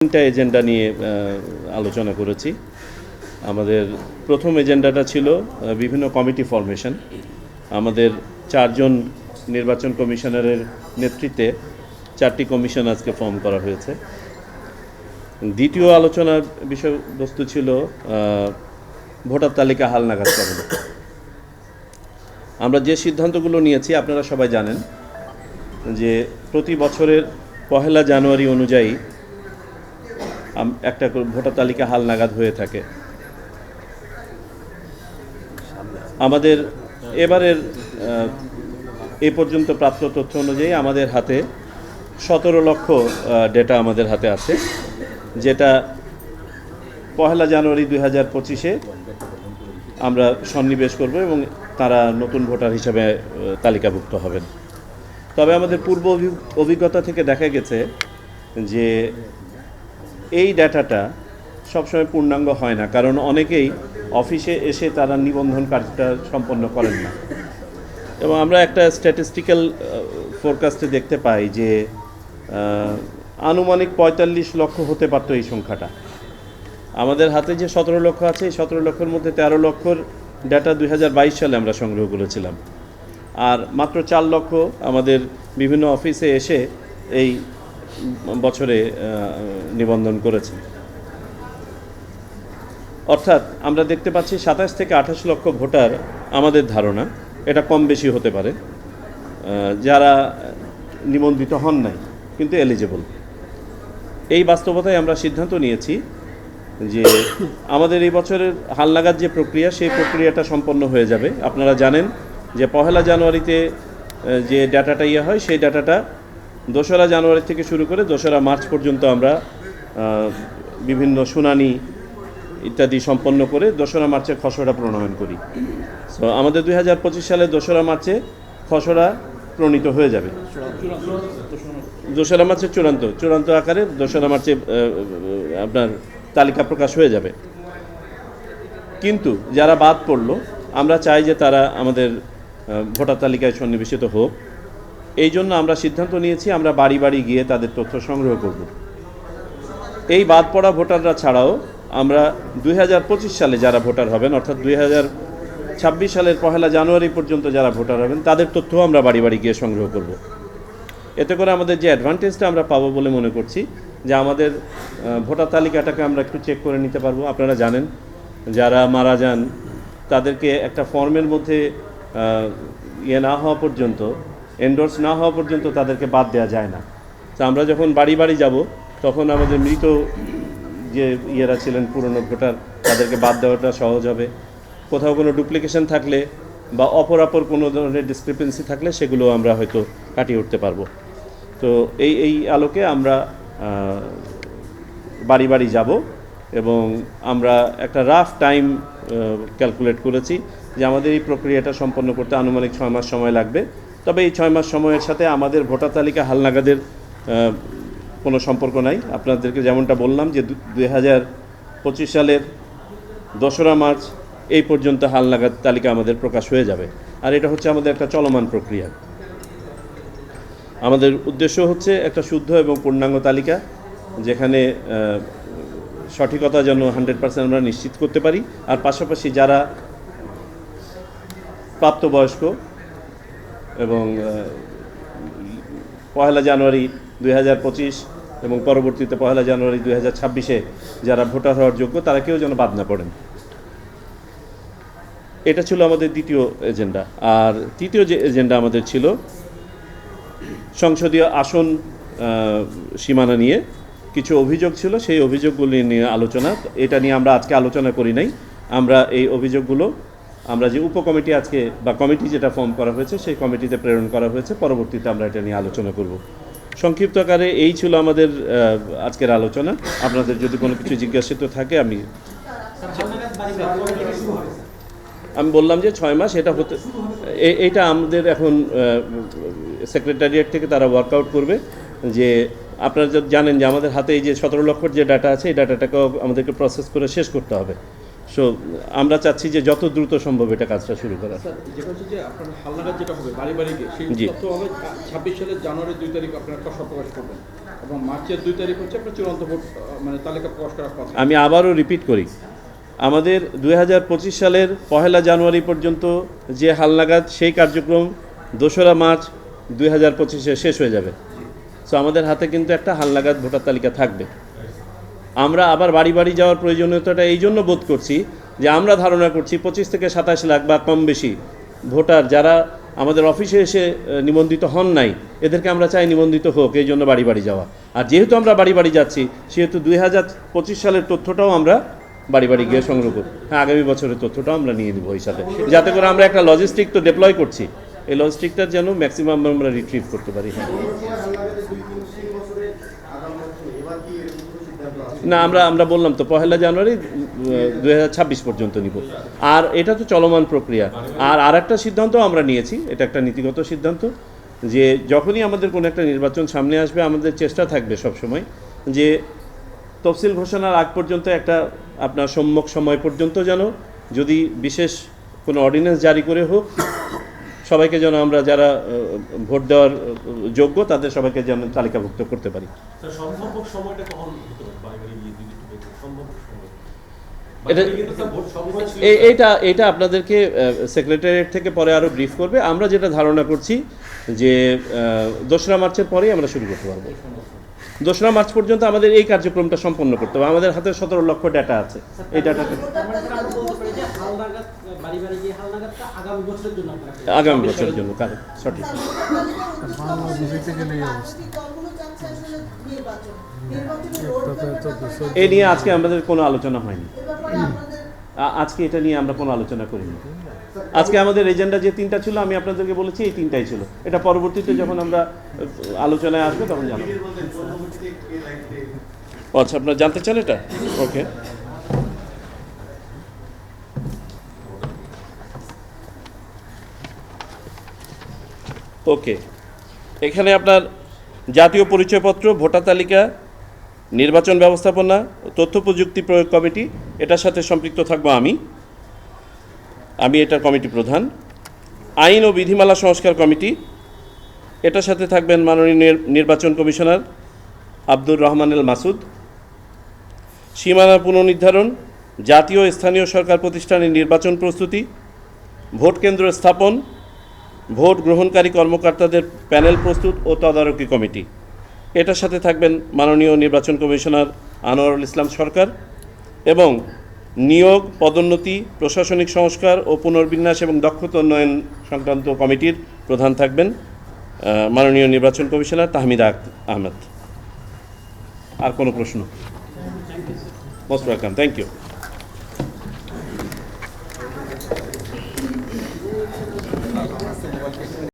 তিনটা এজেন্ডা নিয়ে আলোচনা করেছি। আমাদের প্রথম এজেন্ডাটা ছিল বিভিন্ন কমিটি ফরমেশন। আমাদের 4 জন নির্বাচন কমিশনারের নেতৃত্বে 4টি কমিশন আজকে ফর্ম করা হয়েছে। দ্বিতীয় আলোচনার বিষয়বস্তু ছিল ভোটার তালিকা হালনাগাদ করানো। আমরা যে সিদ্ধান্তগুলো নিয়েছি আপনারা সবাই জানেন যে প্রতি বছরের 1 জানুয়ারি অনুযায়ী একটা ভোটার তালিকা হালনাগাদ হয়ে থাকে। আমাদের এবারের এ পর্যন্ত প্রাপ্ত তথ্য অনুযায়ী আমাদের হাতে 17 লক্ষ ডেটা আমাদের হাতে আছে, যেটা 1 জানুয়ারি 2025-এ আমরা সন্নিবেশ করব এবং তারা নতুন ভোটার হিসাবে তালিকাভুক্ত হবেন। তবে আমাদের পূর্ব অভিজ্ঞতা থেকে দেখা গেছে যে এই ডাটাটা সবসময় পূর্ণাঙ্গ হয় না, কারণ অনেকেই অফিসে এসে তারা নিবন্ধন কাজটা সম্পন্ন করেন না। এবং আমরা একটা স্ট্যাটিস্টিক্যাল ফোরকাস্টে দেখতে পাই যে আনুমানিক 45 লক্ষ হতে পারত এই সংখ্যাটা। আমাদের হাতে যে 17 লক্ষ আছে, এই 17 লক্ষের মধ্যে 13 লক্ষর ডাটা 2022 সালে আমরা সংগ্রহ করেছিলাম, আর মাত্র 4 লক্ষ আমাদের বিভিন্ন অফিসে এসে এই বছরে নিবন্ধন করেছে। অর্থাৎ আমরা দেখতে পাচ্ছি 27 থেকে 28 লক্ষ ভোটার, আমাদের ধারণা এটা কম বেশি হতে পারে, যারা নিবন্ধিত হন নাই কিন্তু এলিজিবল। এই বাস্তবতায় আমরা সিদ্ধান্ত নিয়েছি যে আমাদের এই বছরের হালনাগাদ যে প্রক্রিয়া, সেই প্রক্রিয়াটা সম্পন্ন হয়ে যাবে। আপনারা জানেন যে 1 জানুয়ারিতে যে ডাটাটা হয়, সেই ডাটাটা 2রা জানুয়ারি থেকে শুরু করে 2রা মার্চ পর্যন্ত আমরা বিভিন্ন শুনানি ইত্যাদি সম্পন্ন করে 2রা মার্চে খসড়া প্রণয়ন করি। সো আমাদের 2025 সালে 2রা মার্চে খসড়া প্রণীত হয়ে যাবে। 2রা মার্চে চূড়ান্ত আকারে 2রা মার্চে আপনার তালিকা প্রকাশ হয়ে যাবে। কিন্তু যারা বাদ পড়লো, আমরা চাই যে তারা আমাদের ভোটার তালিকায় সন্নিবেশিত হোক। এই জন্য আমরা সিদ্ধান্ত নিয়েছি আমরা বাড়ি বাড়ি গিয়ে তাদের তথ্য সংগ্রহ করব। এই বাদ পড়া ভোটাররা ছাড়াও আমরা 2025 সালে যারা ভোটার হবেন, অর্থাৎ 2026 সালের 1 জানুয়ারি পর্যন্ত যারা ভোটার হবেন, তাদের তথ্যও আমরা বাড়ি বাড়ি গিয়ে সংগ্রহ করব। এতে করে আমাদের যে অ্যাডভান্টেজটা আমরা পাবো বলে মনে করছি, যে আমাদের ভোটার তালিকাটাকে আমরা একটু চেক করে নিতে পারবো। আপনারা জানেন যারা মারা যান তাদেরকে একটা ফর্মের মধ্যে না হওয়া পর্যন্ত, এন্ডোর্স না হওয়া পর্যন্ত তাদেরকে বাদ দেওয়া যায় না। তো আমরা যখন বাড়ি বাড়ি যাব, তখন আমাদের মৃত যে ছিলেন পুরনো ভোটার, তাদেরকে বাদ দেওয়াটা সহজ হবে। কোথাও কোনো ডুপ্লিকেশন থাকলে বা অপরাপর কোনো ধরনের ডিসক্রিপেন্সি থাকলে সেগুলো আমরা হয়তো কাটিয়ে উঠতে পারবো। তো এই আলোকে আমরা বাড়ি বাড়ি যাব এবং আমরা একটা রাফ টাইম ক্যালকুলেট করেছি যে আমাদের এই প্রক্রিয়াটা সম্পন্ন করতে আনুমানিক 6 মাস সময় লাগবে। তবে এই 6 মাস সময়ের সাথে আমাদের ভোটার তালিকা হালনাগাদের কোনো সম্পর্ক নাই। আপনাদেরকে যেমনটা বললাম যে 2025 সালের 2রা মার্চ এই পর্যন্ত হালনাগাদ তালিকা আমাদের প্রকাশ হয়ে যাবে, আর এটা হচ্ছে আমাদের একটা চলমান প্রক্রিয়া। আমাদের উদ্দেশ্য হচ্ছে একটা শুদ্ধ এবং পূর্ণাঙ্গ তালিকা, যেখানে সঠিকতা যেন 100% আমরা নিশ্চিত করতে পারি। আর পাশাপাশি যারা প্রাপ্তবয়স্ক এবং 1 জানুয়ারি 2025 এবং পরবর্তীতে 1 জানুয়ারি 2026-এ যারা ভোটার হওয়ার যোগ্য, তারা কেউ যেন বাদ না পড়েন। এটা ছিল আমাদের দ্বিতীয় এজেন্ডা। আর তৃতীয় যে এজেন্ডা আমাদের ছিল সংসদীয় আসন সীমানা নিয়ে কিছু অভিযোগ ছিল, সেই অভিযোগগুলি নিয়ে আলোচনা। এটা নিয়ে আমরা আজকে আলোচনা করি নাই। আমরা এই অভিযোগগুলো আমরা যে উপকমিটি আজকে বা কমিটি যেটা ফর্ম করা হয়েছে, সেই কমিটিতে প্রেরণ করা হয়েছে। পরবর্তীতে আমরা এটা নিয়ে আলোচনা করব। সংক্ষিপ্ত আকারে এই ছিল আমাদের আজকের আলোচনা। আপনাদের যদি কোনো কিছু জিজ্ঞাসিত থাকে আমি বললাম যে 6 মাস এটা হতে, এইটা আমাদের এখন সেক্রেটারিয়েট থেকে তারা ওয়ার্কআউট করবে। যে আপনারা জানেন যে আমাদের হাতে এই যে 17 লক্ষর যে ডাটা আছে, এই ডাটাটাকেও আমাদেরকে প্রসেস করে শেষ করতে হবে। সো আমরা চাচ্ছি যে যত দ্রুত সম্ভব এটা কাজটা শুরু করা। যেটা হচ্ছে যে আপনার হালনাগাদ যেটা হবে বাড়ি বাড়ি গিয়ে, সেই তথ্য হবে 26 সালের জানুয়ারি 2 তারিখ আপনারা খসড়া প্রকাশ করবেন। এবং মার্চের 2 তারিখ হচ্ছে আপনার চূড়ান্ত ভোট মানে তালিকা প্রকাশ করার কথা। আমি আবারও রিপিট করি, আমাদের 2025 সালের 1 জানুয়ারি পর্যন্ত যে হালনাগাদ সেই কার্যক্রম 2রা মার্চ 2025-এ শেষ হয়ে যাবে। সো আমাদের হাতে কিন্তু একটা হালনাগাদ ভোটার তালিকা থাকবে। আমরা আবার বাড়ি বাড়ি যাওয়ার প্রয়োজনীয়তাটা এই জন্য বোধ করছি যে আমরা ধারণা করছি 25 থেকে 27 লাখ বা কম বেশি ভোটার যারা আমাদের অফিসে এসে নিবন্ধিত হন নাই, এদেরকে আমরা চাই নিবন্ধিত হোক, এই জন্য বাড়ি বাড়ি যাওয়া। আর যেহেতু আমরা বাড়ি বাড়ি যাচ্ছি, সেহেতু 2025 সালের তথ্যটাও আমরা বাড়ি বাড়ি গিয়ে সংগ্রহ করব। হ্যাঁ, আগামী বছরের তথ্যটাও আমরা নিয়ে নিব ওই সাথে, যাতে করে আমরা একটা লজিস্টিক তো ডেপ্লয় করছি, এই লজিস্টিকটার যেন ম্যাক্সিমাম আমরা রিট্রিভ করতে পারি। হ্যাঁ, না আমরা বললাম তো 1 জানুয়ারি 2026 পর্যন্ত নিব। আর এটা তো চলমান প্রক্রিয়া। আর একটা সিদ্ধান্ত আমরা নিয়েছি, এটা একটা নীতিগত সিদ্ধান্ত, যে যখনই আমাদের কোনো একটা নির্বাচন সামনে আসবে, আমাদের চেষ্টা থাকবে সবসময় যে তফসিল ঘোষণার আগ পর্যন্ত একটা আপনার সম্যক সময় পর্যন্ত যেন যদি বিশেষ কোনো অর্ডিন্যান্স জারি করে হোক, সবাইকে যেন আমরা যারা ভোট দেওয়ার যোগ্য তাদের সবাইকে যেন তালিকাভুক্ত করতে পারি। এটা আপনাদেরকে সেক্রেটারিয়েট থেকে পরে আরও ব্রিফ করবে। আমরা যেটা ধারণা করছি যে 2রা মার্চের পরেই আমরা শুরু করতে পারবো। 2রা মার্চ পর্যন্ত আমাদের এই কার্যক্রমটা সম্পন্ন করতে হবে। আমাদের হাতে 17 লক্ষ ডাটা আছে। এই ডাটাটা আগামী বছরের জন্য সঠিক। এ নিয়ে আজকে আমাদের কোনো আলোচনা হয়নি। আজকে এটা নিয়ে আমরা কোনো আলোচনা করিনি। আজকে আমাদের এজেন্ডা যে 3টা ছিল, আমি আপনাদেরকে বলেছি এই 3টাই ছিল। এটা পরবর্তীতে যখন আমরা আলোচনায় আসবো তখন জানাবো। আচ্ছা, আপনারা জানতে চান এটা? ওকে, ওকে। এখানে আপনার জাতীয় পরিচয়পত্র, ভোটার তালিকা, নির্বাচন ব্যবস্থাপনা, তথ্য প্রযুক্তি প্রয়োগ কমিটি, এটার সাথে সম্পৃক্ত থাকবো আমি এটার কমিটি প্রধান। আইন ও বিধিমালা সংস্কার কমিটি, এটার সাথে থাকবেন মাননীয় নির্বাচন কমিশনার আব্দুর রহমান এল মাসুদ। সীমানা পুনর্নির্ধারণ, জাতীয় স্থানীয় সরকার প্রতিষ্ঠানের নির্বাচন প্রস্তুতি, ভোট কেন্দ্র স্থাপন, ভোট গ্রহণকারী কর্মকর্তাদের প্যানেল প্রস্তুত ও তদারকি কমিটি, এটার সাথে থাকবেন মাননীয় নির্বাচন কমিশনার আনোয়ারুল ইসলাম সরকার। এবং নিয়োগ, পদোন্নতি, প্রশাসনিক সংস্কার ও পুনর্বিন্যাস এবং দক্ষতা উন্নয়ন সংক্রান্ত কমিটির প্রধান থাকবেন মাননীয় নির্বাচন কমিশনার তাহমিদা আহমেদ। আর কোনো প্রশ্ন? Most welcome, thank you.